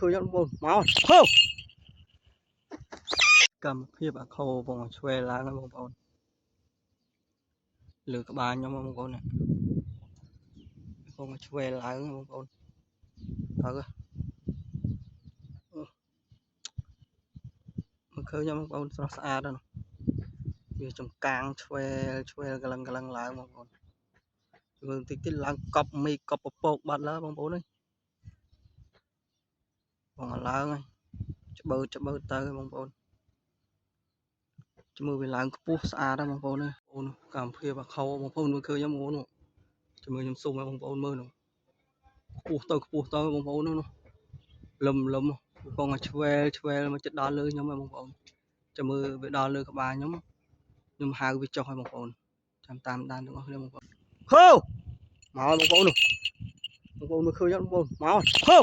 khơi nháបងមកហូកម្មភាពអាខោបងឆ្វេឡើងបងប្អូនលើក្បាលខ្ញុំបងប្អូនបងឆ្វេឡើងបងប្អូនទៅមកឃើញខ្ញុំបងប្អូនស្រស់ស្អាតណាស់វាចំកាងឆ្វេកលឹងឡើងបងប្អូនមើលតិចទៀតឡើងកប់មីកប់ពពកបាត់ឡើងបងប្អូនអើយបងឡើងហើយច្បើទៅបងប្អូនមើលវាឡើងខ្ពស់ស្អាតណាស់បងប្អូនអើយបងប្អូនកម្មភាពអាខោបងប្អូនមើលឃើញខ្ញុំបងប្អូនមើលខ្ញុំស៊ូមឲ្យបងប្អូនមើលនោះខ្ពស់ទៅបងប្អូននោះលឹមបងឆ្វេលមកចិត្តដល់លើខ្ញុំហើយបងប្អូនចាំមើលវាដល់លើក្បាលខ្ញុំហៅវាចុះឲ្យបងប្អូនចាំតាមដានទាំងអស់គ្នាបងប្អូនហូមកបងប្អូនមើលឃើញបងប្អូនមកហូ